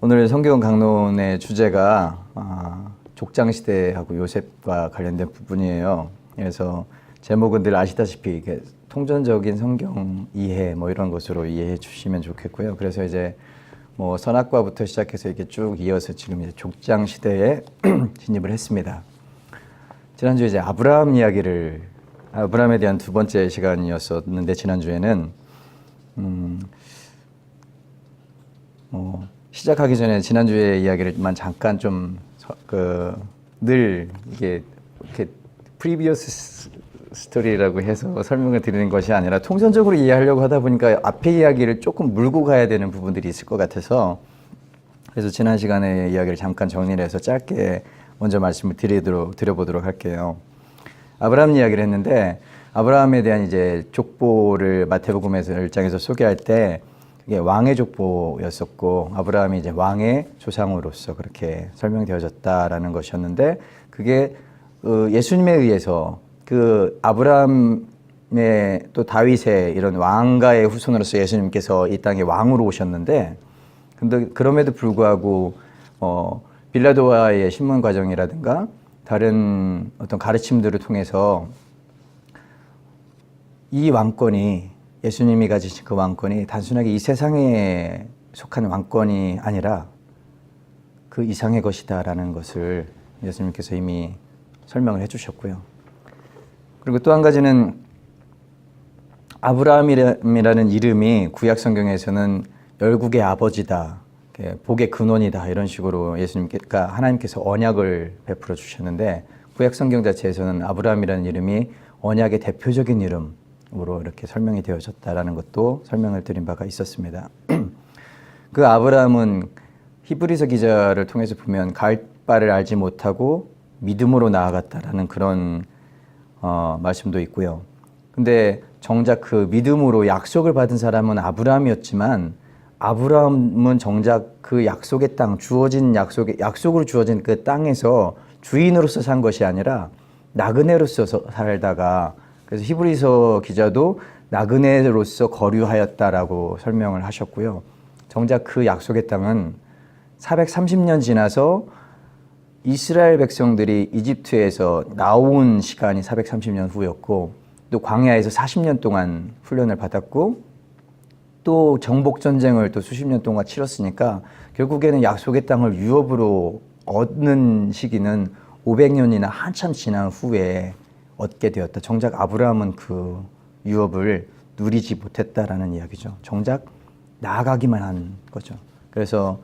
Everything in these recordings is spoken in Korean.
오늘 성경 강론의 주제가 족장시대하고 요셉과 관련된 부분이에요. 그래서 제목은 늘 아시다시피 이게 통전적인 성경 이해 뭐 이런 것으로 이해해 주시면 좋겠고요. 그래서 이제 뭐 선악과부터 시작해서 이렇게 쭉 이어서 지금 이제 족장시대에 진입을 했습니다. 지난주에 이제 아브라함에 대한 두 번째 시간이었었는데, 지난주에는 시작하기 전에 지난주의 이야기를만 잠깐 좀 늘 이게 이렇게 프리비어스 스토리라고 해서 설명을 드리는 것이 아니라 통전적으로 이해하려고 하다 보니까 앞에 이야기를 조금 물고 가야 되는 부분들이 있을 것 같아서, 그래서 지난 시간에 이야기를 잠깐 정리를 해서 짧게 먼저 말씀을 드려보도록 할게요. 아브라함 이야기를 했는데, 아브라함에 대한 이제 족보를 마태복음에서 1장에서 소개할 때 이게 왕의 족보였었고, 아브라함이 이제 왕의 조상으로서 그렇게 설명되어졌다라는 것이었는데, 그게 예수님에 의해서 그 아브라함의 또 다윗의 이런 왕가의 후손으로서 예수님께서 이 땅에 왕으로 오셨는데, 근데 그럼에도 불구하고 빌라도와의 신문 과정이라든가 다른 어떤 가르침들을 통해서 이 왕권이, 예수님이 가지신 그 왕권이 단순하게 이 세상에 속한 왕권이 아니라 그 이상의 것이다라는 것을 예수님께서 이미 설명을 해주셨고요. 그리고 또 한 가지는 아브라함이라는 이름이 구약 성경에서는 열국의 아버지다, 복의 근원이다, 이런 식으로 하나님께서 언약을 베풀어 주셨는데, 구약 성경 자체에서는 아브라함이라는 이름이 언약의 대표적인 이름으로 이렇게 설명이 되어졌다라는 것도 설명을 드린 바가 있었습니다. 그 아브라함은 히브리서 기자를 통해서 보면 갈 바를 알지 못하고 믿음으로 나아갔다라는 그런 말씀도 있고요. 근데 정작 그 믿음으로 약속을 받은 사람은 아브라함이었지만, 아브라함은 정작 그 약속의 땅, 약속으로 주어진 그 땅에서 주인으로서 산 것이 아니라 나그네로서 살다가, 그래서 히브리서 기자도 나그네로서 거류하였다라고 설명을 하셨고요. 정작 그 약속의 땅은 430년 지나서 이스라엘 백성들이 이집트에서 나온 시간이 430년 후였고, 또 광야에서 40년 동안 훈련을 받았고, 또 정복전쟁을 또 수십 년 동안 치렀으니까 결국에는 약속의 땅을 유업으로 얻는 시기는 500년이나 한참 지난 후에 얻게 되었다. 정작 아브라함은 그 유업을 누리지 못했다라는 이야기죠. 정작 나아가기만 한 거죠. 그래서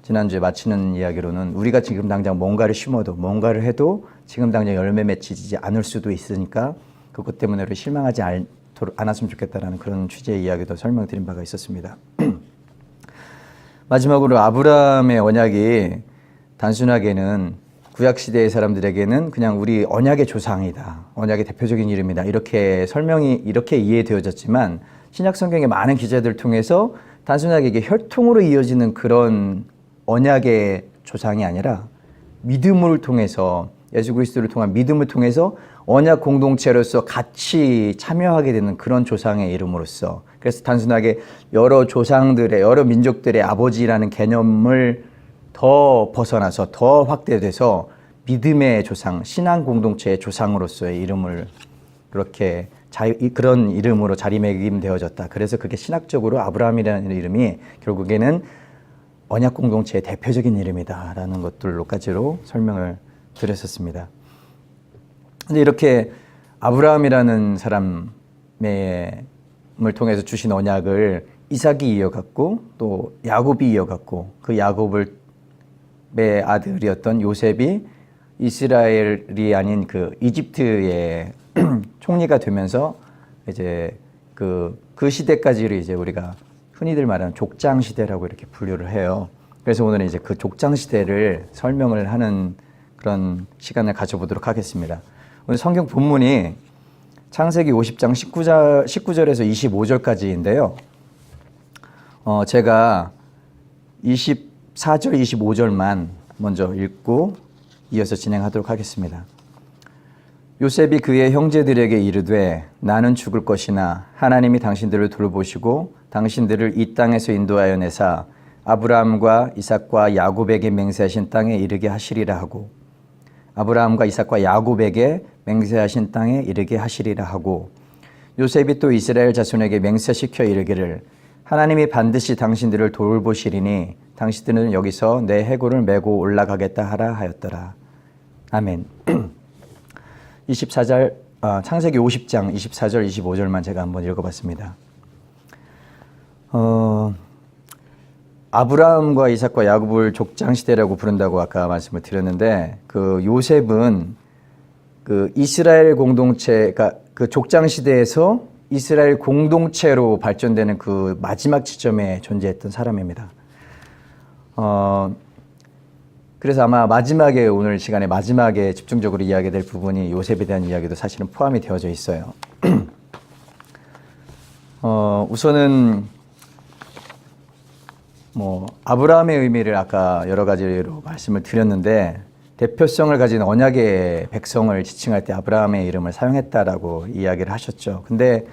지난주에 마치는 이야기로는 우리가 지금 당장 뭔가를 심어도, 뭔가를 해도 지금 당장 열매 맺히지 않을 수도 있으니까 그것 때문에 우리 실망하지 않았으면 좋겠다라는 그런 취지의 이야기도 설명드린 바가 있었습니다. 마지막으로 아브라함의 언약이 단순하게는 구약시대의 사람들에게는 그냥 우리 언약의 조상이다, 언약의 대표적인 이름이다, 이렇게 이해되어졌지만, 신약성경의 많은 기자들 통해서 단순하게 이게 혈통으로 이어지는 그런 언약의 조상이 아니라 믿음을 통해서, 예수 그리스도를 통한 믿음을 통해서 언약 공동체로서 같이 참여하게 되는 그런 조상의 이름으로써, 그래서 단순하게 여러 조상들의, 여러 민족들의 아버지라는 개념을 더 벗어나서 더 확대돼서 믿음의 조상, 신앙 공동체의 조상으로서의 이름을 그렇게 그런 이름으로 자리매김되어졌다. 그래서 그게 신학적으로 아브라함이라는 이름이 결국에는 언약 공동체의 대표적인 이름이다라는 것들로까지로 설명을 드렸었습니다. 근데 이렇게 아브라함이라는 사람을 통해서 주신 언약을 이삭이 이어갔고, 또 야곱이 이어갔고, 그 야곱의 아들이었던 요셉이 이스라엘이 아닌 그 이집트의 총리가 되면서 이제 그 시대까지를 이제 우리가 흔히들 말하는 족장 시대라고 이렇게 분류를 해요. 그래서 오늘은 이제 그 족장 시대를 설명을 하는 그런 시간을 가져보도록 하겠습니다. 오늘 성경 본문이 창세기 50장 19절에서 25절까지인데요. 제가 24절, 25절만 먼저 읽고 이어서 진행하도록 하겠습니다. 요셉이 그의 형제들에게 이르되 나는 죽을 것이나 하나님이 당신들을 돌보시고 당신들을 이 땅에서 인도하여 내사 아브라함과 이삭과 야곱에게 맹세하신 땅에 이르게 하시리라 하고 아브라함과 이삭과 야곱에게 맹세하신 땅에 이르게 하시리라 하고 요셉이 또 이스라엘 자손에게 맹세시켜 이르기를 하나님이 반드시 당신들을 돌보시리니 당신들은 여기서 내 해골을 메고 올라가겠다 하라 하였더라. 아멘. 24절 창세기 50장 24절 25절만 제가 한번 읽어봤습니다. 아브라함과 이삭과 야곱을 족장시대라고 부른다고 아까 말씀을 드렸는데 그 요셉은 그 이스라엘 공동체, 그러니까 그 족장시대에서 이스라엘 공동체로 발전되는 그 마지막 지점에 존재했던 사람입니다. 그래서 아마 마지막에 오늘 시간에 마지막에 집중적으로 이야기될 부분이 요셉에 대한 이야기도 사실은 포함이 되어져 있어요. 우선은 아브라함의 의미를 아까 여러 가지로 말씀을 드렸는데 대표성을 가진 언약의 백성을 지칭할 때 아브라함의 이름을 사용했다라고 이야기를 하셨죠. 근데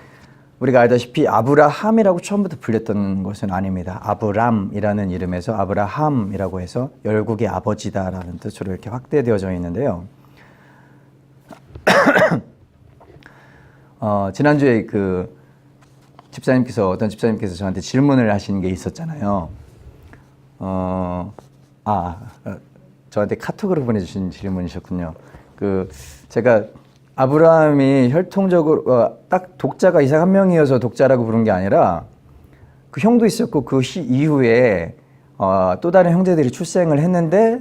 우리가 알다시피 아브라함이라고 처음부터 불렸던 것은 아닙니다. 아브람이라는 이름에서 아브라함이라고 해서 열국의 아버지다라는 뜻으로 이렇게 확대되어져 있는데요. 지난주에 그 어떤 집사님께서 저한테 질문을 하신 게 있었잖아요. 저한테 카톡으로 보내주신 질문이셨군요. 제가 아브라함이 혈통적으로 딱 독자가 이삭 한 명이어서 독자라고 부른 게 아니라 그 형도 있었고 그 이후에 또 다른 형제들이 출생을 했는데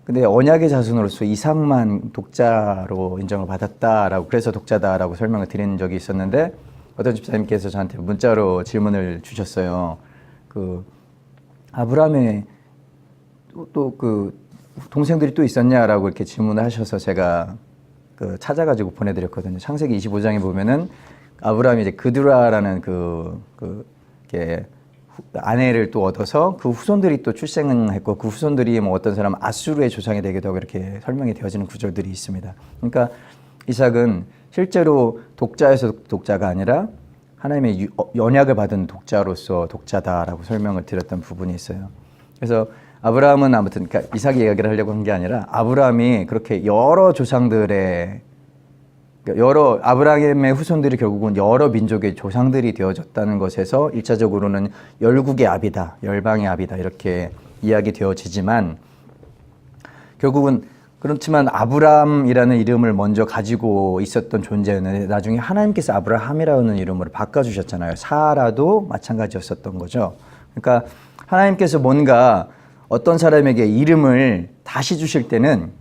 근데 언약의 자손으로서 이삭만 독자로 인정을 받았다라고 그래서 독자다라고 설명을 드린 적이 있었는데 어떤 집사님께서 저한테 문자로 질문을 주셨어요. 아브라함의 또 동생들이 또 있었냐라고 이렇게 질문을 하셔서 제가 찾아가지고 보내드렸거든요. 창세기 25장에 보면은 아브라함이 이제 그두라라는 이렇게 아내를 또 얻어서 그 후손들이 또 출생했고 그 후손들이 어떤 사람은 아수르의 조상이 되기도 하고 이렇게 설명이 되어지는 구절들이 있습니다. 그러니까 이삭은 실제로 독자에서 독자가 아니라 하나님의 언약을 받은 독자로서 독자다라고 설명을 드렸던 부분이 있어요. 그래서 아브라함은 아무튼 그러니까 이삭 이야기를 하려고 한 게 아니라 아브라함이 그렇게 여러 조상들의 아브라함의 후손들이 결국은 여러 민족의 조상들이 되어졌다는 것에서 1차적으로는 열국의 아비다, 열방의 아비다 이렇게 이야기되어지지만 결국은 그렇지만 아브람이라는 이름을 먼저 가지고 있었던 존재는 나중에 하나님께서 아브라함이라는 이름으로 바꿔주셨잖아요. 사라도 마찬가지였었던 거죠. 그러니까 하나님께서 뭔가 어떤 사람에게 이름을 다시 주실 때는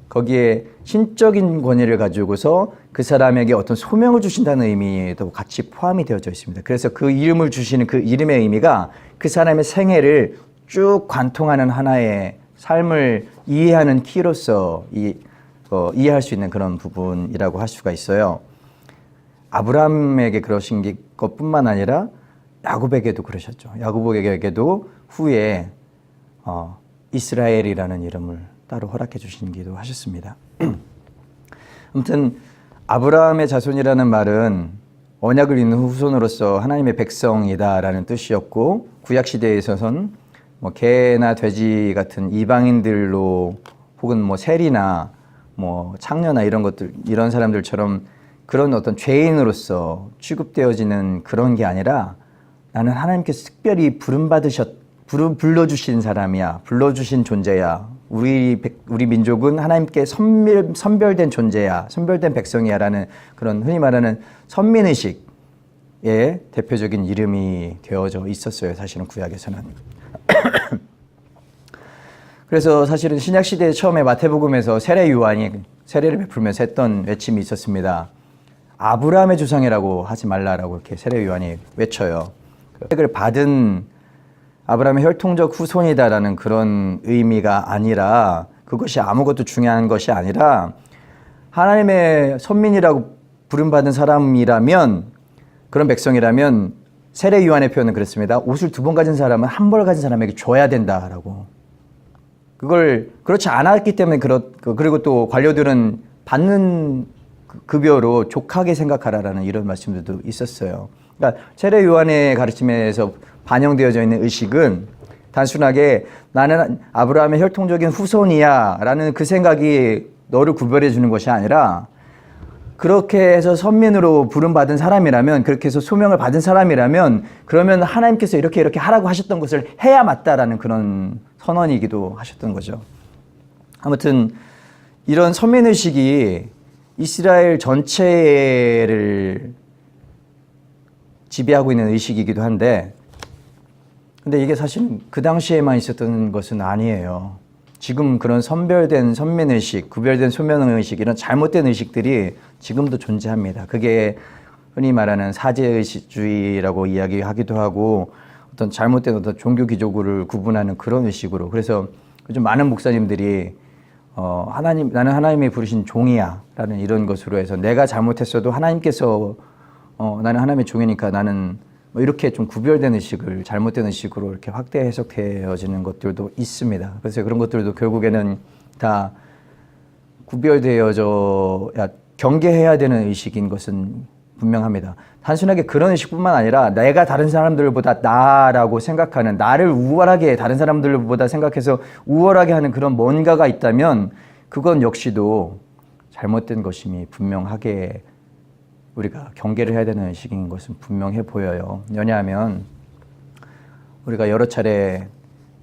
거기에 신적인 권위를 가지고서 그 사람에게 어떤 소명을 주신다는 의미도 같이 포함이 되어져 있습니다. 그래서 그 이름을 주시는 그 이름의 의미가 그 사람의 생애를 쭉 관통하는 하나의 삶을 이해하는 키로서 이해할 수 있는 그런 부분이라고 할 수가 있어요. 아브라함에게 그러신 것뿐만 아니라 야곱에게도 그러셨죠. 야곱에게도 후에 이스라엘이라는 이름을 따로 허락해 주시기도 하셨습니다. 아무튼 아브라함의 자손이라는 말은 언약을 잇는 후손으로서 하나님의 백성이다라는 뜻이었고 구약 시대에 있어서는 개나 돼지 같은 이방인들로 혹은 세리나 창녀나 이런 사람들처럼 그런 어떤 죄인으로서 취급되어지는 그런 게 아니라 나는 하나님께서 특별히 불러주신 사람이야, 불러주신 존재야. 우리 민족은 하나님께 선별된 존재야, 선별된 백성이야라는 그런 흔히 말하는 선민의식의 대표적인 이름이 되어져 있었어요. 사실은 구약에서는. 그래서 사실은 신약 시대 처음에 마태복음에서 세례 요한이 세례를 베풀면서 했던 외침이 있었습니다. 아브라함의 조상이라고 하지 말라라고 이렇게 세례 요한이 외쳐요. 혜택을 받은 아브라함의 혈통적 후손이다라는 그런 의미가 아니라 그것이 아무것도 중요한 것이 아니라 하나님의 선민이라고 부름받은 사람이라면 그런 백성이라면 세례 요한의 표현은 그렇습니다. 옷을 2번 가진 사람은 한 벌 가진 사람에게 줘야 된다라고. 그걸 그렇지 않았기 때문에 그리고 또 관료들은 받는 급여로 족하게 생각하라라는 이런 말씀들도 있었어요. 그러니까 세례 요한의 가르침에서 반영되어져 있는 의식은 단순하게 나는 아브라함의 혈통적인 후손이야 라는 그 생각이 너를 구별해 주는 것이 아니라 그렇게 해서 선민으로 부름받은 사람이라면, 그렇게 해서 소명을 받은 사람이라면, 그러면 하나님께서 이렇게 하라고 하셨던 것을 해야 맞다라는 그런 선언이기도 하셨던 거죠. 아무튼 이런 선민의식이 이스라엘 전체를 지배하고 있는 의식이기도 한데, 근데 이게 사실 그 당시에만 있었던 것은 아니에요. 지금 그런 선별된 선민의식, 구별된 소명의식, 이런 잘못된 의식들이 지금도 존재합니다. 그게 흔히 말하는 사제의식주의라고 이야기하기도 하고, 어떤 잘못된 어떤 종교 기조를 구분하는 그런 의식으로. 그래서 요즘 많은 목사님들이 나는 하나님이 부르신 종이야 라는 이런 것으로 해서, 내가 잘못했어도 하나님께서 나는 하나님의 종이니까 나는 뭐 이렇게 좀 구별된 의식을 잘못된 의식으로 이렇게 확대 해석되어지는 것들도 있습니다. 그래서 그런 것들도 결국에는 다 구별되어져야 경계해야 되는 의식인 것은 분명합니다. 단순하게 그런 의식뿐만 아니라 내가 다른 사람들보다 나라고 생각하는, 나를 우월하게 다른 사람들보다 생각해서 우월하게 하는 그런 뭔가가 있다면 그건 역시도 잘못된 것임이 분명하게 우리가 경계를 해야 되는 의식인 것은 분명해 보여요. 왜냐하면 우리가 여러 차례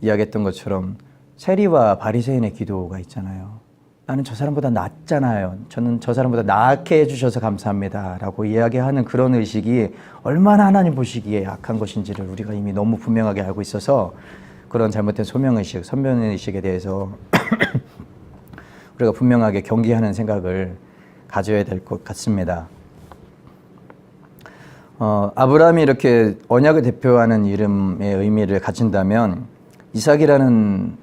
이야기했던 것처럼 세리와 바리새인의 기도가 있잖아요. 나는 저 사람보다 낫잖아요. 저는 저 사람보다 나게 해주셔서 감사합니다 라고 이야기하는 그런 의식이 얼마나 하나님 보시기에 악한 것인지를 우리가 이미 너무 분명하게 알고 있어서, 그런 잘못된 소명의식, 선별의식에 대해서 우리가 분명하게 경계하는 생각을 가져야 될 것 같습니다. 아브라함이 이렇게 언약을 대표하는 이름의 의미를 가진다면, 이삭이라는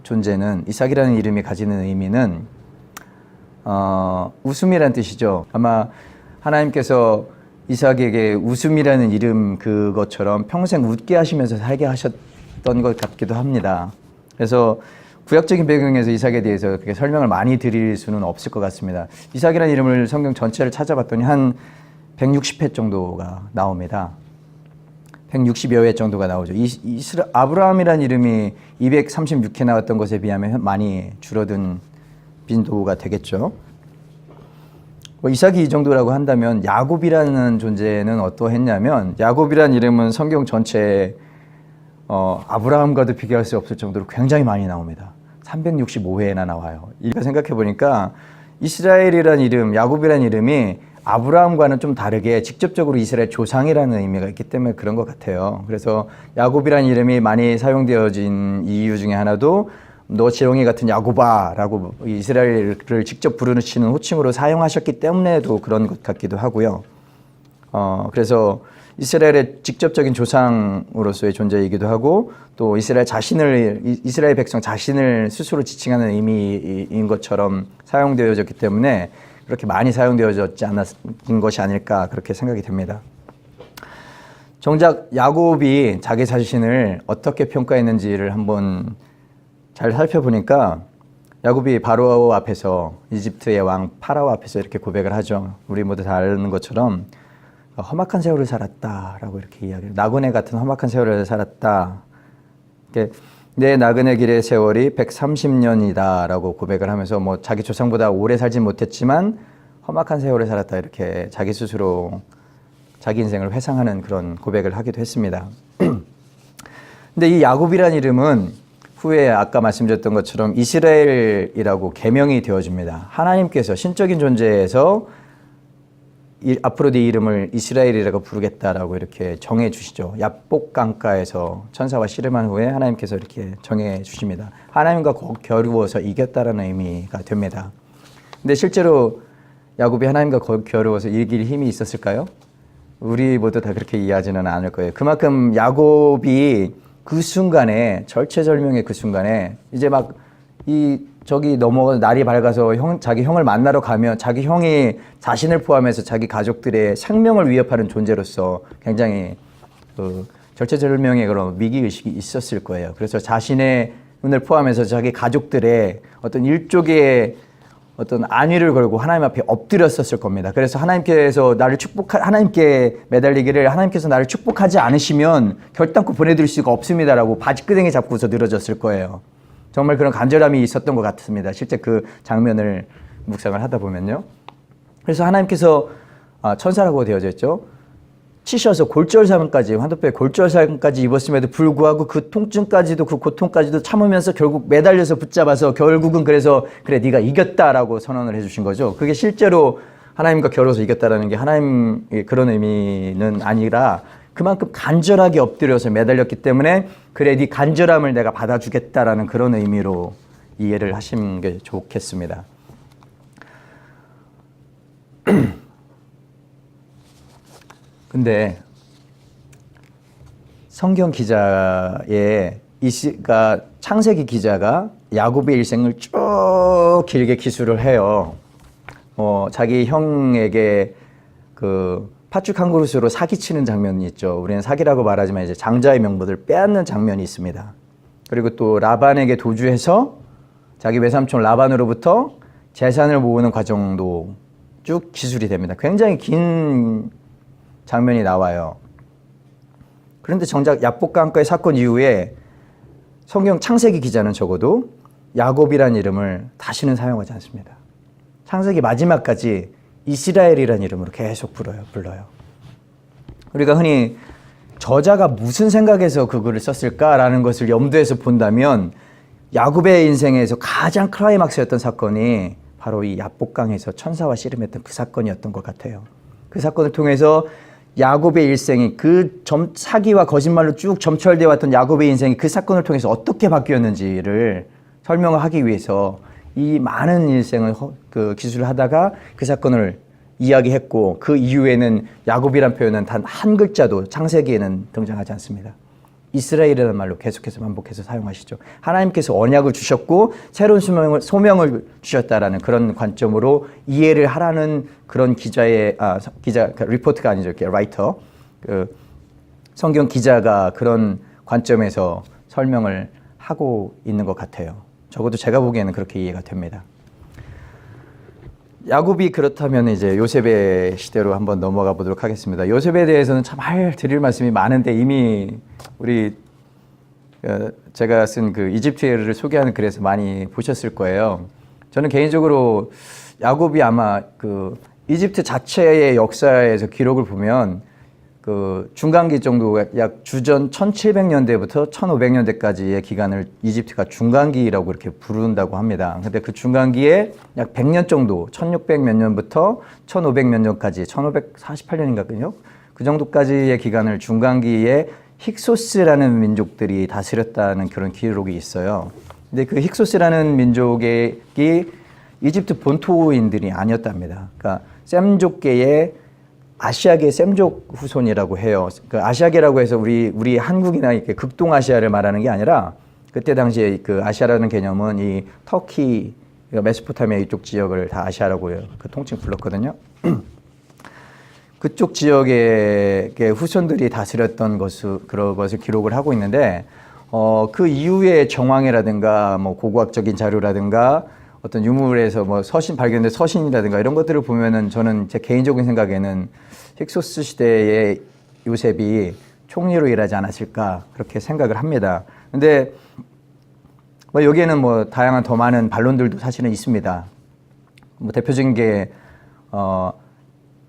존재는, 이삭이라는 이름이 가지는 의미는 웃음이라는 뜻이죠. 아마 하나님께서 이삭에게 웃음이라는 이름 그것처럼 평생 웃게 하시면서 살게 하셨던 것 같기도 합니다. 그래서 구약적인 배경에서 이삭에 대해서 그렇게 설명을 많이 드릴 수는 없을 것 같습니다. 이삭이라는 이름을 성경 전체를 찾아봤더니 한 160회 정도가 나옵니다. 160여 회 정도가 나오죠. 아브라함이라는 이름이 236회 나왔던 것에 비하면 많이 줄어든 빈도가 되겠죠. 이삭이 이 정도라고 한다면 야곱이라는 존재는 어떠했냐면, 야곱이라는 이름은 성경 전체에 아브라함과도 비교할 수 없을 정도로 굉장히 많이 나옵니다. 365회나 나와요. 이거 생각해 보니까 이스라엘이라는 이름, 야곱이라는 이름이 아브라함과는 좀 다르게 직접적으로 이스라엘 조상이라는 의미가 있기 때문에 그런 것 같아요. 그래서 야곱이라는 이름이 많이 사용되어진 이유 중에 하나도 너 지렁이 같은 야곱아라고 이스라엘을 직접 부르시는 호칭으로 사용하셨기 때문에도 그런 것 같기도 하고요. 그래서 이스라엘의 직접적인 조상으로서의 존재이기도 하고, 또 이스라엘 백성 자신을 스스로 지칭하는 의미인 것처럼 사용되어졌기 때문에 그렇게 많이 사용되어졌지 않았던 것이 아닐까, 그렇게 생각이 됩니다. 정작 야곱이 자기 자신을 어떻게 평가했는지를 한번 잘 살펴보니까, 야곱이 바로 앞에서, 이집트의 왕 파라오 앞에서 이렇게 고백을 하죠. 우리 모두 다 아는 것처럼 험악한 세월을 살았다라고 이렇게 이야기를, 나그네 같은 험악한 세월을 살았다. 내 나그네 길의 세월이 130년이다 라고 고백을 하면서, 뭐 자기 조상보다 오래 살진 못했지만 험악한 세월을 살았다, 이렇게 자기 스스로 자기 인생을 회상하는 그런 고백을 하기도 했습니다. 근데 이 야곱이라는 이름은 후에 아까 말씀드렸던 것처럼 이스라엘이라고 개명이 되어집니다. 하나님께서 신적인 존재에서 앞으로 네 이름을 이스라엘이라고 부르겠다라고 이렇게 정해 주시죠. 야복 강가에서 천사와 씨름한 후에 하나님께서 이렇게 정해 주십니다. 하나님과 겨루어서 이겼다라는 의미가 됩니다. 근데 실제로 야곱이 하나님과 겨루어서 이길 힘이 있었을까요? 우리 모두 다 그렇게 이해하지는 않을 거예요. 그만큼 야곱이 그 순간에, 절체절명의 그 순간에 이제 막 저기 넘어가서 날이 밝아서 자기 형을 만나러 가면 자기 형이 자신을 포함해서 자기 가족들의 생명을 위협하는 존재로서 굉장히 절체절명의 그런 위기의식이 있었을 거예요. 그래서 자신의 눈을 포함해서 자기 가족들의 어떤 일종의 어떤 안위를 걸고 하나님 앞에 엎드렸었을 겁니다. 그래서 하나님께서 나를 하나님께 매달리기를 하나님께서 나를 축복하지 않으시면 결단코 보내드릴 수가 없습니다라고 바지끄댕이 잡고서 늘어졌을 거예요. 정말 그런 간절함이 있었던 것 같습니다. 실제 그 장면을 묵상을 하다 보면요. 그래서 하나님께서 천사라고 되어져 있죠. 치셔서 골절상까지 환도뼈에 골절상까지 입었음에도 불구하고 그 통증까지도 그 고통까지도 참으면서 결국 매달려서 붙잡아서 결국은 그래서 그래 네가 이겼다라고 선언을 해주신 거죠. 그게 실제로 하나님과 겨뤄서 이겼다라는 게 하나님의 그런 의미는 아니라 그만큼 간절하게 엎드려서 매달렸기 때문에 그래 네 간절함을 내가 받아주겠다라는 그런 의미로 이해를 하시는 게 좋겠습니다. 근데 성경 기자의 창세기 기자가 야곱의 일생을 쭉 길게 기술을 해요. 자기 형에게 그 팥죽 한 그릇으로 사기치는 장면이 있죠. 우리는 사기라고 말하지만 이제 장자의 명분을 빼앗는 장면이 있습니다. 그리고 또 라반에게 도주해서 자기 외삼촌 라반으로부터 재산을 모으는 과정도 쭉 기술이 됩니다. 굉장히 긴 장면이 나와요. 그런데 정작 야복강가의 사건 이후에 성경 창세기 기자는 적어도 야곱이라는 이름을 다시는 사용하지 않습니다. 창세기 마지막까지 이스라엘이라는 이름으로 계속 불러요. 우리가 흔히 저자가 무슨 생각에서 그 글을 썼을까라는 것을 염두에서 본다면 야곱의 인생에서 가장 클라이막스였던 사건이 바로 이 야복강에서 천사와 씨름했던 그 사건이었던 것 같아요. 그 사건을 통해서 야곱의 일생이 사기와 거짓말로 쭉 점철되어 왔던 야곱의 인생이 그 사건을 통해서 어떻게 바뀌었는지를 설명하기 위해서 이 많은 일생을 기술을 하다가 그 사건을 이야기했고 그 이후에는 야곱이란 표현은 단 한 글자도 창세기에는 등장하지 않습니다. 이스라엘이라는 말로 계속해서 반복해서 사용하시죠. 하나님께서 언약을 주셨고 새로운 소명을 주셨다라는 그런 관점으로 이해를 하라는 그런 리포트가 아니죠. 이렇게 라이터, 성경 기자가 그런 관점에서 설명을 하고 있는 것 같아요. 적어도 제가 보기에는 그렇게 이해가 됩니다. 야곱이 그렇다면 이제 요셉의 시대로 한번 넘어가 보도록 하겠습니다. 요셉에 대해서는 참 드릴 말씀이 많은데 이미 제가 쓴 그 이집트를 소개하는 글에서 많이 보셨을 거예요. 저는 개인적으로 야곱이 아마 그 이집트 자체의 역사에서 기록을 보면 그 중간기 정도 약 주전 1700년대부터 1500년대까지의 기간을 이집트가 중간기라고 이렇게 부른다고 합니다. 근데 그 중간기에 약 100년 정도, 1600 몇 년부터 1500 몇 년까지, 1548년인가요? 그 정도까지의 기간을 중간기에 힉소스라는 민족들이 다스렸다는 그런 기록이 있어요. 근데 그 힉소스라는 민족이 이집트 본토인들이 아니었답니다. 그러니까 셈족계의 아시아계 셈족 후손이라고 해요. 그 아시아계라고 해서 우리 한국이나 이렇게 극동아시아를 말하는 게 아니라 그때 당시에 그 아시아라는 개념은 이 터키, 메소포타미아 이쪽 지역을 다 아시아라고 그 통칭 불렀거든요. 그쪽 지역의 후손들이 다스렸던 그런 것을 기록을 하고 있는데 그 이후의 정황이라든가 뭐 고고학적인 자료라든가 어떤 유물에서 뭐 발견된 서신이라든가 이런 것들을 보면은 저는 제 개인적인 생각에는 힉소스 시대의 요셉이 총리로 일하지 않았을까 그렇게 생각을 합니다. 근데 뭐 여기에는 뭐 다양한 더 많은 반론들도 사실은 있습니다. 뭐 대표적인 게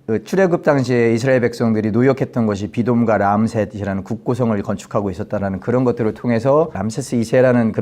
그 출애굽 당시에 이스라엘 백성들이 노역했던 것이 비돔과 람셋이라는 국고성을 건축하고 있었다라는 그런 것들을 통해서 람세스 2세라는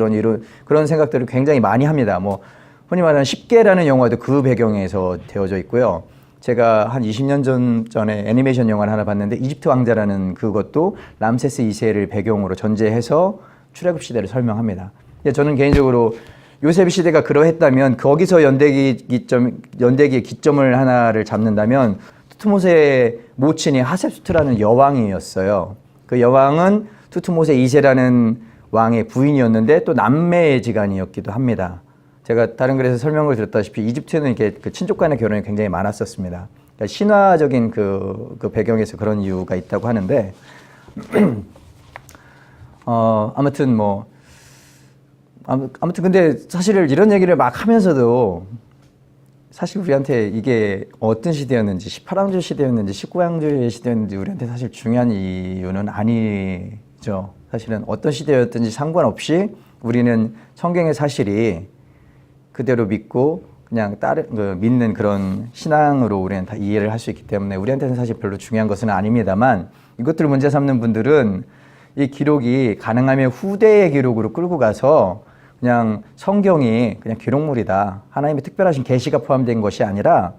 그런 생각들을 굉장히 많이 합니다. 뭐 흔히 말하는 10개라는 영화도 그 배경에서 되어져 있고요. 제가 한 20년 전에 애니메이션 영화를 하나 봤는데 이집트 왕자라는 그것도 람세스 2세를 배경으로 전제해서 출애굽 시대를 설명합니다. 저는 개인적으로 요셉 시대가 그러했다면 거기서 연대기의 기점을 하나를 잡는다면 투트모세의 모친이 하셉수트라는 여왕이었어요. 그 여왕은 투트모세 2세라는 왕의 부인이었는데 또 남매의 지간이었기도 합니다. 제가 다른 글에서 설명을 드렸다시피 이집트는 이렇게 그 친족 간의 결혼이 굉장히 많았었습니다. 그러니까 신화적인 그 배경에서 그런 이유가 있다고 하는데 아무튼 근데 사실 이런 얘기를 막 하면서도 사실 우리한테 이게 어떤 시대였는지 18왕조 시대였는지 19왕조의 시대였는지 우리한테 사실 중요한 이유는 아니죠. 사실은 어떤 시대였든지 상관없이 우리는 성경의 사실이 그대로 믿고 그냥 믿는 그런 신앙으로 우리는 다 이해를 할 수 있기 때문에 우리한테는 사실 별로 중요한 것은 아닙니다만, 이것들을 문제 삼는 분들은 이 기록이 가능하면 후대의 기록으로 끌고 가서 그냥 성경이 그냥 기록물이다, 하나님의 특별하신 계시가 포함된 것이 아니라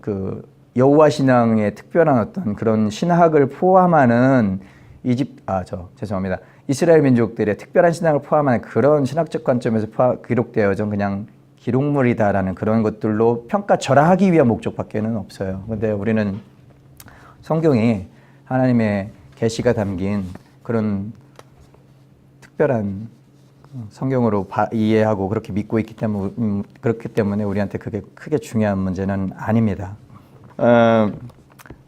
그 여호와 신앙의 특별한 어떤 그런 신학을 포함하는 죄송합니다. 이스라엘 민족들의 특별한 신앙을 포함하는 그런 신학적 관점에서 기록되어져 그냥 기록물이다라는 그런 것들로 평가절하하기 위한 목적밖에는 없어요. 근데 우리는 성경이 하나님의 계시가 담긴 그런 특별한 성경으로 이해하고 그렇게 믿고 있기 때문에 그렇기 때문에 우리한테 그게 크게 중요한 문제는 아닙니다.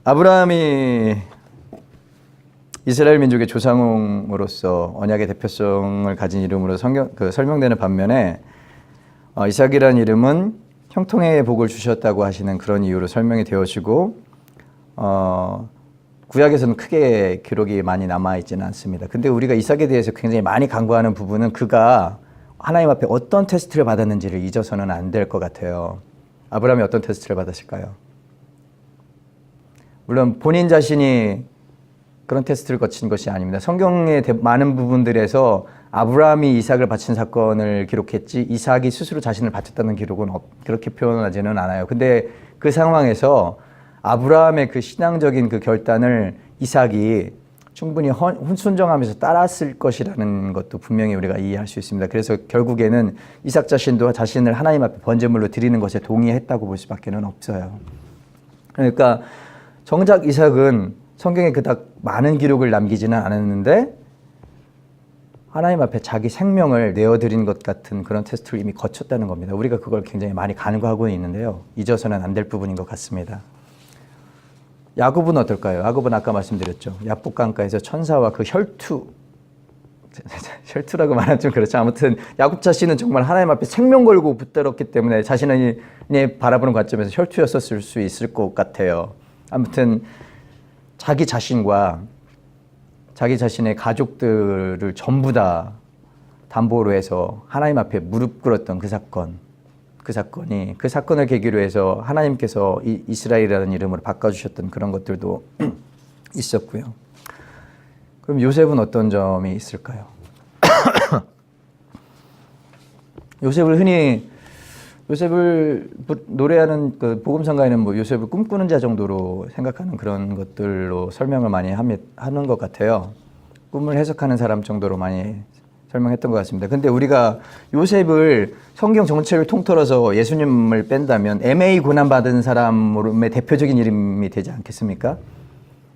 아브라함이 이스라엘 민족의 조상으로서 언약의 대표성을 가진 이름으로 설명되는 반면에 이삭이라는 이름은 형통의 복을 주셨다고 하시는 그런 이유로 설명이 되어지고 구약에서는 크게 기록이 많이 남아있지는 않습니다. 근데 우리가 이삭에 대해서 굉장히 많이 간구하는 부분은 그가 하나님 앞에 어떤 테스트를 받았는지를 잊어서는 안 될 것 같아요. 아브라함이 어떤 테스트를 받았을까요? 물론 본인 자신이 그런 테스트를 거친 것이 아닙니다. 성경의 많은 부분들에서 아브라함이 이삭을 바친 사건을 기록했지 이삭이 스스로 자신을 바쳤다는 기록은 그렇게 표현하지는 않아요. 근데 그 상황에서 아브라함의 그 신앙적인 그 결단을 이삭이 충분히 순종하면서 따랐을 것이라는 것도 분명히 우리가 이해할 수 있습니다. 그래서 결국에는 이삭 자신도 자신을 하나님 앞에 번제물로 드리는 것에 동의했다고 볼 수밖에 없어요. 그러니까 정작 이삭은 성경에 그닥 많은 기록을 남기지는 않았는데 하나님 앞에 자기 생명을 내어드린 것 같은 그런 테스트를 이미 거쳤다는 겁니다. 우리가 그걸 굉장히 많이 간구하고 있는데요. 잊어서는 안 될 부분인 것 같습니다. 야곱은 어떨까요? 야곱은 아까 말씀드렸죠. 야복강가에서 천사와 그 혈투라고 말하면 좀 그렇죠. 아무튼 야곱 자신은 정말 하나님 앞에 생명 걸고 붙들었기 때문에 자신이 바라보는 관점에서 혈투였었을 수 있을 것 같아요. 아무튼 자기 자신과 자기 자신의 가족들을 전부 다 담보로 해서 하나님 앞에 무릎 꿇었던 그 사건을 계기로 해서 하나님께서 이스라엘이라는 이름으로 바꿔주셨던 그런 것들도 있었고요. 그럼 요셉은 어떤 점이 있을까요? 요셉을 노래하는 그 복음성가에는 요셉을 꿈꾸는 자 정도로 생각하는 그런 것들로 설명을 많이 하는 것 같아요. 꿈을 해석하는 사람 정도로 많이 설명했던 것 같습니다. 근데 우리가 요셉을 성경 전체를 통틀어서 예수님을 뺀다면 MA 고난받은 사람의 대표적인 이름이 되지 않겠습니까?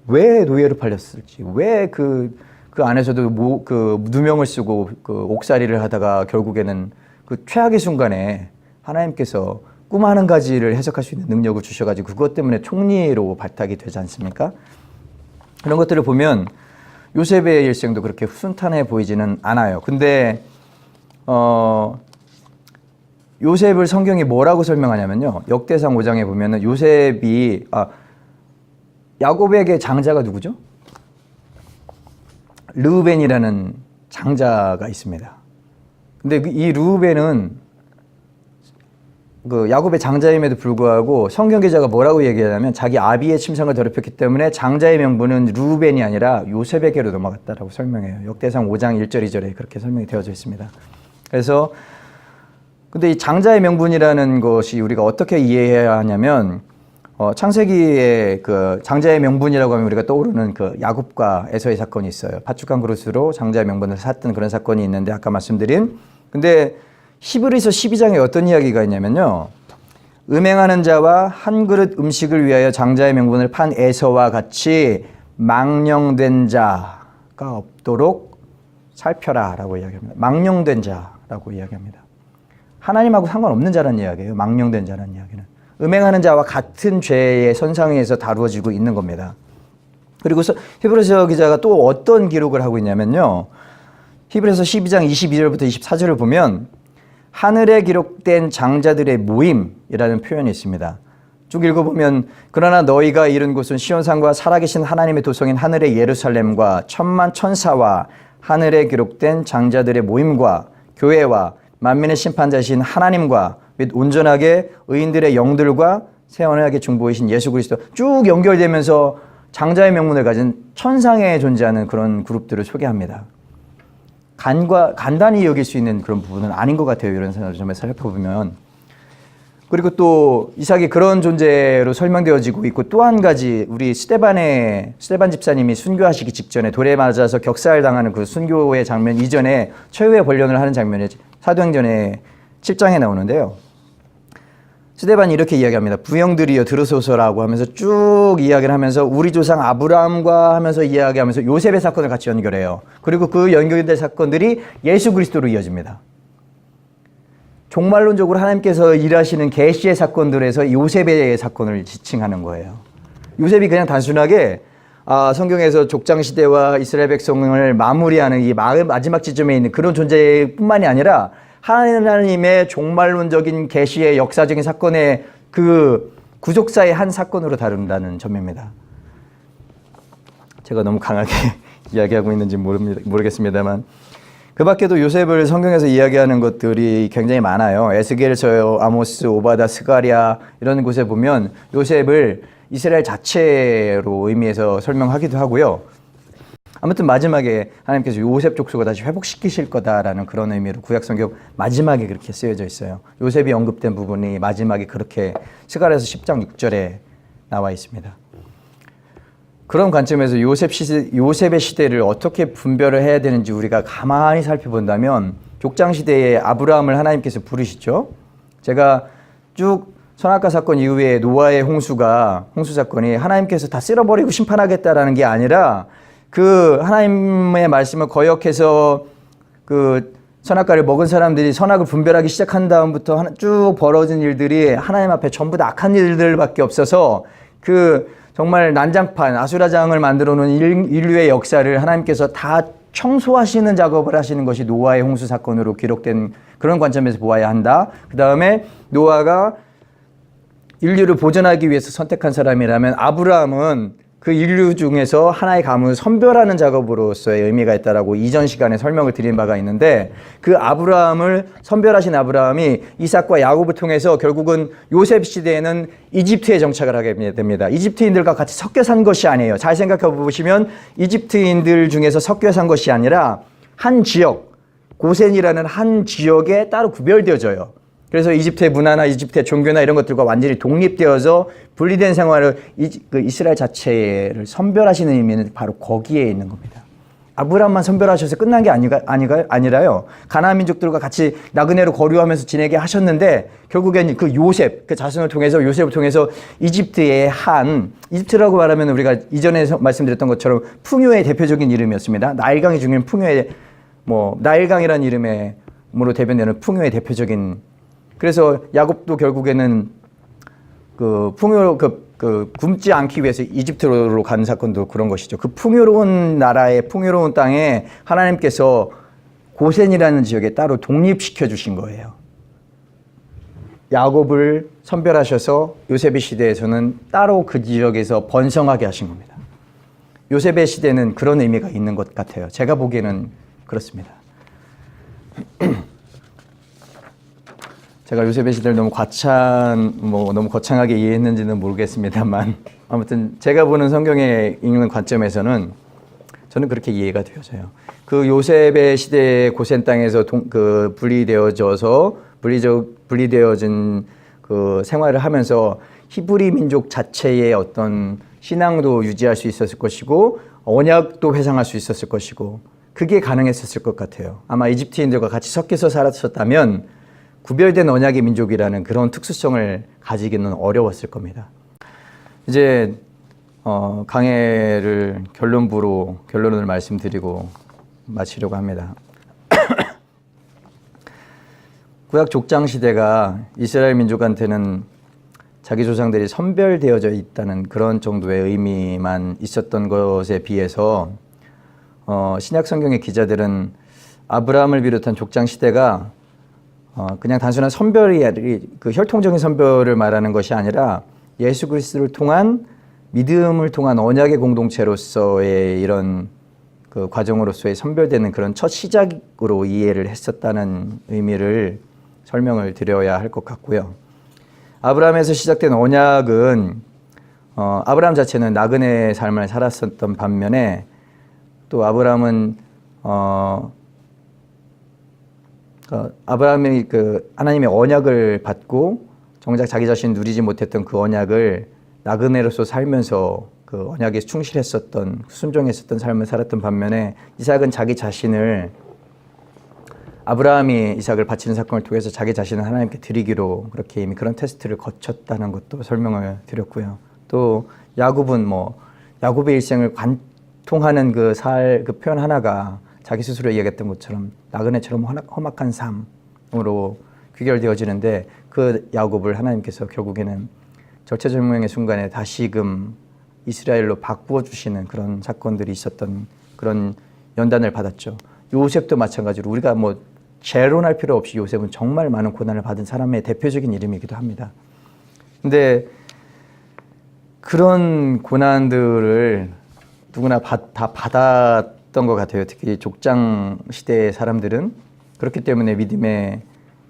왜 노예로 팔렸을지, 왜 그 안에서도 그 누명을 쓰고 그 옥살이를 하다가 결국에는 그 최악의 순간에 하나님께서 꿈 한 가지를 해석할 수 있는 능력을 주셔가지고 그것 때문에 총리로 발탁이 되지 않습니까? 그런 것들을 보면 요셉의 일생도 그렇게 순탄해 보이지는 않아요. 근데 요셉을 성경이 뭐라고 설명하냐면요. 역대상 5장에 보면은 요셉이 야곱에게 장자가 누구죠? 르우벤이라는 장자가 있습니다. 근데 이 르우벤은 그 야곱의 장자임에도 불구하고 성경 기자가 뭐라고 얘기하냐면 자기 아비의 침상을 더럽혔기 때문에 장자의 명분은 르우벤이 아니라 요셉에게로 넘어갔다라고 설명해요. 역대상 5장 1절 2절에 그렇게 설명이 되어져 있습니다. 그래서 근데 이 장자의 명분이라는 것이 우리가 어떻게 이해해야 하냐면 창세기의 그 장자의 명분이라고 하면 우리가 떠오르는 그 야곱과 에서의 사건이 있어요. 팥죽한 그릇으로 장자의 명분을 샀던 그런 사건이 있는데 아까 말씀드린 근데 히브리서 12장에 어떤 이야기가 있냐면요. 음행하는 자와 한 그릇 음식을 위하여 장자의 명분을 판 에서와 같이 망령된 자가 없도록 살펴라 라고 이야기합니다. 망령된 자라고 이야기합니다. 하나님하고 상관없는 자라는 이야기예요. 망령된 자라는 이야기는. 음행하는 자와 같은 죄의 선상에서 다루어지고 있는 겁니다. 그리고 히브리서 기자가 또 어떤 기록을 하고 있냐면요. 히브리서 12장 22절부터 24절을 보면 하늘에 기록된 장자들의 모임이라는 표현이 있습니다. 쭉 읽어보면 그러나 너희가 이른 곳은 시온산과 살아계신 하나님의 도성인 하늘의 예루살렘과 천만 천사와 하늘에 기록된 장자들의 모임과 교회와 만민의 심판자이신 하나님과 및 온전하게 의인들의 영들과 세언하게 중보이신 예수 그리스도 쭉 연결되면서 장자의 명문을 가진 천상에 존재하는 그런 그룹들을 소개합니다. 간단히 여길 수 있는 그런 부분은 아닌 것 같아요. 이런 점에서 살펴보면. 그리고 또 이삭이 그런 존재로 설명되어지고 있고 또 한 가지 우리 스데반 집사님이 순교하시기 직전에 돌에 맞아서 격살당하는 그 순교의 장면 이전에 최후의 번련을 하는 장면이 사도행전의 7장에 나오는데요. 스데반이 이렇게 이야기합니다. 부형들이여 들으소서라고 하면서 쭉 이야기를 하면서 우리 조상 아브라함과 하면서 이야기하면서 요셉의 사건을 같이 연결해요. 그리고 그 연결된 사건들이 예수 그리스도로 이어집니다. 종말론적으로 하나님께서 일하시는 계시의 사건들에서 요셉의 사건을 지칭하는 거예요. 요셉이 그냥 단순하게 성경에서 족장시대와 이스라엘 백성을 마무리하는 이 마지막 지점에 있는 그런 존재뿐만이 아니라 하나님의 종말론적인 계시의 역사적인 사건의 그 구속사의 한 사건으로 다룬다는 점입니다. 제가 너무 강하게 이야기하고 있는지 모르겠습니다만 그 밖에도 요셉을 성경에서 이야기하는 것들이 굉장히 많아요. 에스겔서, 아모스, 오바다, 스가랴 이런 곳에 보면 요셉을 이스라엘 자체로 의미해서 설명하기도 하고요. 아무튼 마지막에 하나님께서 요셉 족속을 다시 회복시키실 거다라는 그런 의미로 구약성경 마지막에 그렇게 쓰여져 있어요. 요셉이 언급된 부분이 마지막에 그렇게 스가랴서 10장 6절에 나와 있습니다. 그런 관점에서 요셉의 시대를 어떻게 분별을 해야 되는지 우리가 가만히 살펴본다면 족장시대에 아브라함을 하나님께서 부르시죠. 제가 쭉 선악과 사건 이후에 노아의 홍수 사건이 하나님께서 다 쓸어버리고 심판하겠다라는 게 아니라 그 하나님의 말씀을 거역해서 그 선악과를 먹은 사람들이 선악을 분별하기 시작한 다음부터 쭉 벌어진 일들이 하나님 앞에 전부 다 악한 일들밖에 없어서 그 정말 난장판 아수라장을 만들어 놓은 인류의 역사를 하나님께서 다 청소하시는 작업을 하시는 것이 노아의 홍수 사건으로 기록된 그런 관점에서 보아야 한다. 그 다음에 노아가 인류를 보존하기 위해서 선택한 사람이라면 아브라함은 그 인류 중에서 하나의 가문을 선별하는 작업으로서의 의미가 있다라고 이전 시간에 설명을 드린 바가 있는데 그 아브라함을 선별하신 아브라함이 이삭과 야곱을 통해서 결국은 요셉 시대에는 이집트에 정착을 하게 됩니다. 이집트인들과 같이 섞여 산 것이 아니에요. 잘 생각해 보시면 이집트인들 중에서 섞여 산 것이 아니라 한 지역, 고센이라는 한 지역에 따로 구별되어져요. 그래서 이집트의 문화나 이집트의 종교나 이런 것들과 완전히 독립되어서 분리된 생활을 이스라엘 자체를 선별하시는 의미는 바로 거기에 있는 겁니다. 아브라함만 선별하셔서 끝난 게 아니라요. 가나안 민족들과 같이 나그네로 거류하면서 지내게 하셨는데 결국엔 그 요셉, 그 자손을 통해서 요셉을 통해서 이집트라고 말하면 우리가 이전에 말씀드렸던 것처럼 풍요의 대표적인 이름이었습니다. 나일강이 중요한 풍요의 나일강이라는 이름으로 대변되는 풍요의 대표적인 그래서 야곱도 결국에는 그 풍요로 굶지 않기 위해서 이집트로 간 사건도 그런 것이죠. 그 풍요로운 나라의 풍요로운 땅에 하나님께서 고센이라는 지역에 따로 독립시켜 주신 거예요. 야곱을 선별하셔서 요셉의 시대에서는 따로 그 지역에서 번성하게 하신 겁니다. 요셉의 시대는 그런 의미가 있는 것 같아요. 제가 보기에는 그렇습니다. 제가 요셉의 시대를 너무 거창하게 이해했는지는 모르겠습니다만 아무튼 제가 보는 성경에 읽는 관점에서는 저는 그렇게 이해가 되어져요. 그 요셉의 시대의 고센 땅에서 분리되어진 그 생활을 하면서 히브리 민족 자체의 어떤 신앙도 유지할 수 있었을 것이고 언약도 회상할 수 있었을 것이고 그게 가능했었을 것 같아요. 아마 이집트인들과 같이 섞여서 살았었다면 구별된 언약의 민족이라는 그런 특수성을 가지기는 어려웠을 겁니다. 이제 강해를 결론을 말씀드리고 마치려고 합니다. 구약 족장 시대가 이스라엘 민족한테는 자기 조상들이 선별되어져 있다는 그런 정도의 의미만 있었던 것에 비해서 신약 성경의 기자들은 아브라함을 비롯한 족장 시대가 그냥 단순한 선별이 그 혈통적인 선별을 말하는 것이 아니라 예수 그리스도를 통한 믿음을 통한 언약의 공동체로서의 이런 그 과정으로서의 선별되는 그런 첫 시작으로 이해를 했었다는 의미를 설명을 드려야 할 것 같고요. 아브라함에서 시작된 언약은 아브라함 자체는 나그네의 삶을 살았었던 반면에 또 아브라함은 아브라함이 그 하나님의 언약을 받고 정작 자기 자신 누리지 못했던 그 언약을 나그네로서 살면서 그 언약에 충실했었던 순종했었던 삶을 살았던 반면에 이삭은 자기 자신을 아브라함이 이삭을 바치는 사건을 통해서 자기 자신을 하나님께 드리기로 그렇게 이미 그런 테스트를 거쳤다는 것도 설명을 드렸고요. 또 야곱은 야곱의 일생을 관통하는 그 표현 하나가 자기 스스로 이야기했던 것처럼 나그네처럼 험악한 삶으로 귀결되어지는데 그 야곱을 하나님께서 결국에는 절체절명의 순간에 다시금 이스라엘로 바꾸어 주시는 그런 사건들이 있었던 그런 연단을 받았죠. 요셉도 마찬가지로 우리가 재론할 필요 없이 요셉은 정말 많은 고난을 받은 사람의 대표적인 이름이기도 합니다. 근데 그런 고난들을 누구나 다 받았던 것 같아요. 특히 족장 시대의 사람들은 그렇기 때문에 믿음의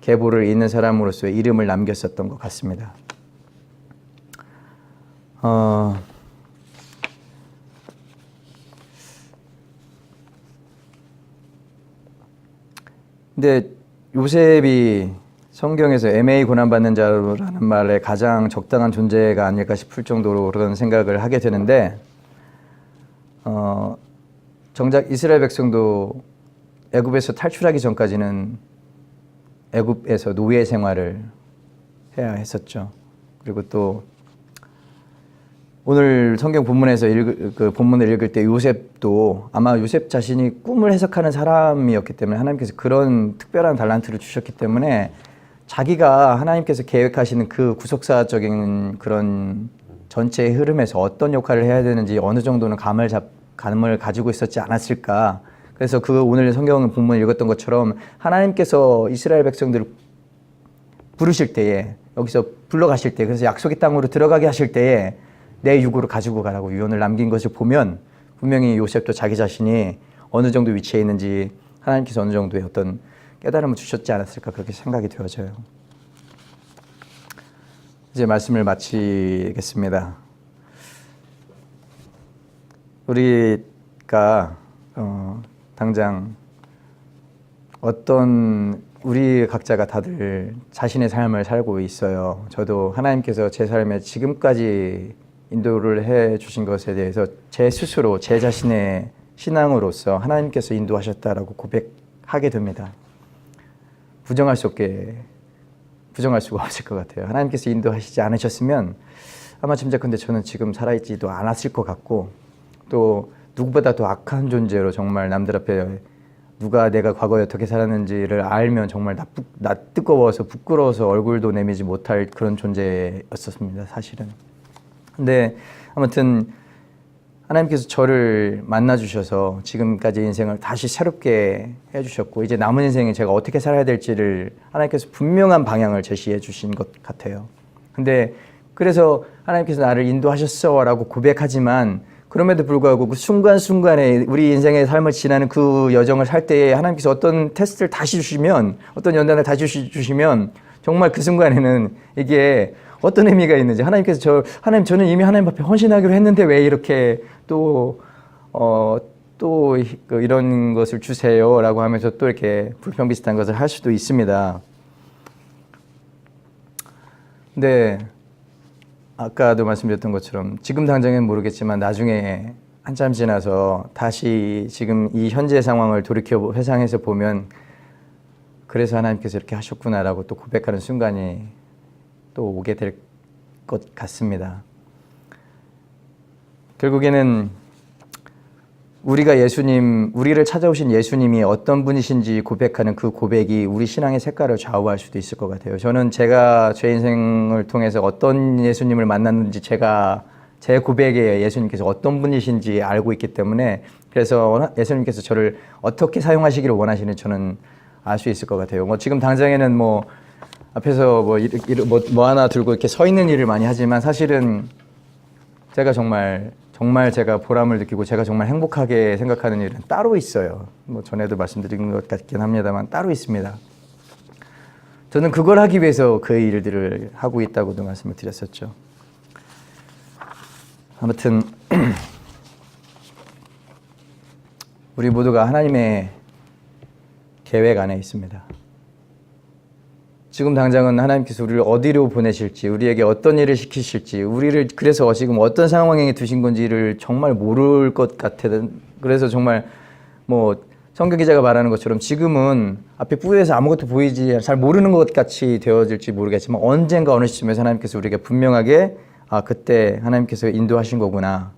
계보를 잇는 사람으로서의 이름을 남겼었던 것 같습니다. 근데 요셉이 성경에서 애매히 고난받는 자라는 말에 가장 적당한 존재가 아닐까 싶을 정도로 그런 생각을 하게 되는데 정작 이스라엘 백성도 애굽에서 탈출하기 전까지는 애굽에서 노예 생활을 해야 했었죠. 그리고 또 오늘 성경 본문에서 그 본문을 읽을 때 요셉도 아마 요셉 자신이 꿈을 해석하는 사람이었기 때문에 하나님께서 그런 특별한 달란트를 주셨기 때문에 자기가 하나님께서 계획하시는 그 구속사적인 그런 전체의 흐름에서 어떤 역할을 해야 되는지 어느 정도는 감을 가지고 있었지 않았을까. 그래서 그 오늘 성경 본문을 읽었던 것처럼 하나님께서 이스라엘 백성들을 부르실 때에 여기서 불러가실 때 그래서 약속의 땅으로 들어가게 하실 때에 내 유고를 가지고 가라고 유언을 남긴 것을 보면 분명히 요셉도 자기 자신이 어느 정도 위치에 있는지 하나님께서 어느 정도의 어떤 깨달음을 주셨지 않았을까 그렇게 생각이 되어져요. 이제 말씀을 마치겠습니다. 우리가 당장 우리 각자가 다들 자신의 삶을 살고 있어요. 저도 하나님께서 제 삶에 지금까지 인도를 해 주신 것에 대해서 제 스스로 제 자신의 신앙으로서 하나님께서 인도하셨다라고 고백하게 됩니다. 부정할 수가 없을 것 같아요. 하나님께서 인도하시지 않으셨으면 아마 짐작컨대 저는 지금 살아있지도 않았을 것 같고 또 누구보다 더 악한 존재로 정말 남들 앞에 누가 내가 과거에 어떻게 살았는지를 알면 정말 뜨거워서 부끄러워서 얼굴도 내밀지 못할 그런 존재였었습니다. 사실은. 근데 아무튼 하나님께서 저를 만나주셔서 지금까지 인생을 다시 새롭게 해주셨고 이제 남은 인생에 제가 어떻게 살아야 될지를 하나님께서 분명한 방향을 제시해 주신 것 같아요. 근데 그래서 하나님께서 나를 인도하셨어 라고 고백하지만 그럼에도 불구하고 그 순간순간에 우리 인생의 삶을 지나는 그 여정을 살 때에 하나님께서 어떤 테스트를 다시 주시면 어떤 연단을 다시 주시면 정말 그 순간에는 이게 어떤 의미가 있는지 하나님께서 하나님 저는 이미 하나님 앞에 헌신하기로 했는데 왜 이렇게 또 이런 것을 주세요 라고 하면서 또 이렇게 불평 비슷한 것을 할 수도 있습니다. 근데 아까도 말씀드렸던 것처럼 지금 당장은 모르겠지만 나중에 한참 지나서 다시 지금 이 현재 상황을 돌이켜 회상해서 보면 그래서 하나님께서 이렇게 하셨구나라고 또 고백하는 순간이 또 오게 될 것 같습니다. 결국에는 우리를 찾아오신 예수님이 어떤 분이신지 고백하는 그 고백이 우리 신앙의 색깔을 좌우할 수도 있을 것 같아요. 저는 제가 제 인생을 통해서 어떤 예수님을 만났는지 제 고백에 예수님께서 어떤 분이신지 알고 있기 때문에 그래서 예수님께서 저를 어떻게 사용하시기를 원하시는지 저는 알 수 있을 것 같아요. 뭐 지금 당장에는 뭐 앞에서 뭐 하나 들고 이렇게 서 있는 일을 많이 하지만 사실은 제가 정말 제가 보람을 느끼고 제가 정말 행복하게 생각하는 일은 따로 있어요. 뭐 전에도 말씀드린 것 같긴 합니다만 따로 있습니다. 저는 그걸 하기 위해서 그 일들을 하고 있다고도 말씀을 드렸었죠. 아무튼 우리 모두가 하나님의 계획 안에 있습니다. 지금 당장은 하나님께서 우리를 어디로 보내실지, 우리에게 어떤 일을 시키실지, 우리를 그래서 지금 어떤 상황에 두신 건지를 정말 모를 것 같은, 그래서 정말 뭐 성경 기자가 말하는 것처럼 지금은 앞에 뿌에서 아무것도 보이지 잘 모르는 것 같이 되어질지 모르겠지만 언젠가 어느 시점에서 하나님께서 우리에게 분명하게 그때 하나님께서 인도하신 거구나,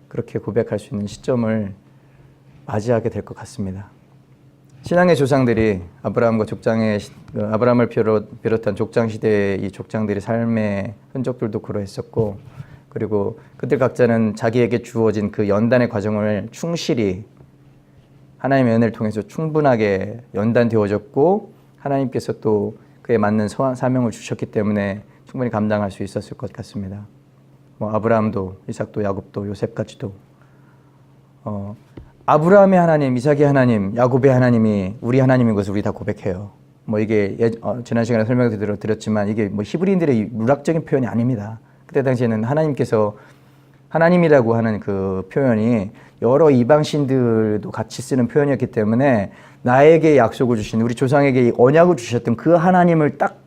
그렇게 고백할 수 있는 시점을 맞이하게 될 것 같습니다. 신앙의 조상들이 아브라함을 비롯한 족장 시대의 이 족장들의 삶의 흔적들도 그러했었고, 그리고 그들 각자는 자기에게 주어진 그 연단의 과정을 충실히 하나님의 은혜를 통해서 충분하게 연단되어졌고, 하나님께서 또 그에 맞는 사명을 주셨기 때문에 충분히 감당할 수 있었을 것 같습니다. 뭐 아브라함도, 이삭도, 야곱도, 요셉까지도 아브라함의 하나님, 이삭의 하나님, 야곱의 하나님이 우리 하나님인 것을 우리 다 고백해요. 뭐 이게 지난 시간에 설명을 드렸지만 이게 뭐 히브리인들의 문학적인 표현이 아닙니다. 그때 당시에는 하나님께서 하나님이라고 하는 그 표현이 여러 이방신들도 같이 쓰는 표현이었기 때문에 나에게 약속을 주신, 우리 조상에게 언약을 주셨던 그 하나님을 딱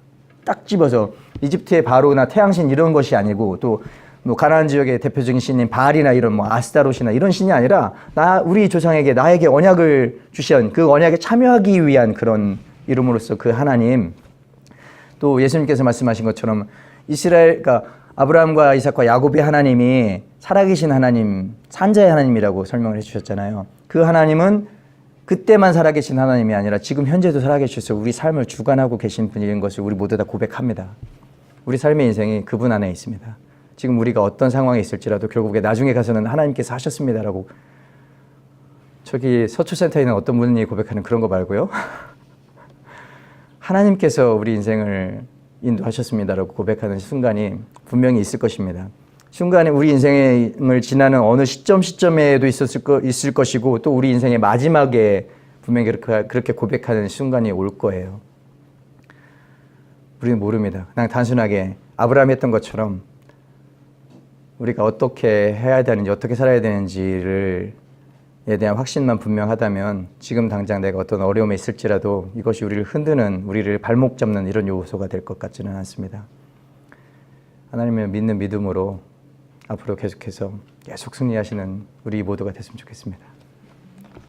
집어서 이집트의 바로나 태양신 이런 것이 아니고, 또 뭐 가나안 지역의 대표적인 신인 바알이나 이런 뭐 아스타롯이나 이런 신이 아니라 우리 조상에게 나에게 언약을 주신 그 언약에 참여하기 위한 그런 이름으로서 그 하나님, 또 예수님께서 말씀하신 것처럼 그러니까 아브라함과 이삭과 야곱의 하나님이 살아계신 하나님, 산자의 하나님이라고 설명을 해주셨잖아요. 그 하나님은 그때만 살아계신 하나님이 아니라 지금 현재도 살아계셔서 우리 삶을 주관하고 계신 분인 것을 우리 모두 다 고백합니다. 우리 삶의 인생이 그분 안에 있습니다. 지금 우리가 어떤 상황에 있을지라도 결국에 나중에 가서는 하나님께서 하셨습니다라고, 저기 서초센터에 있는 어떤 분이 고백하는 그런 거 말고요. 하나님께서 우리 인생을 인도하셨습니다라고 고백하는 순간이 분명히 있을 것입니다. 순간에 우리 인생을 지나는 어느 시점에도 있을 것이고, 또 우리 인생의 마지막에 분명히 그렇게 고백하는 순간이 올 거예요. 우리는 모릅니다. 그냥 단순하게 아브라함이 했던 것처럼 우리가 어떻게 해야 되는지, 어떻게 살아야 되는지에 대한 확신만 분명하다면 지금 당장 내가 어떤 어려움에 있을지라도 이것이 우리를 흔드는, 우리를 발목 잡는 이런 요소가 될 것 같지는 않습니다. 하나님을 믿는 믿음으로 앞으로 계속해서 계속 승리하시는 우리 모두가 됐으면 좋겠습니다.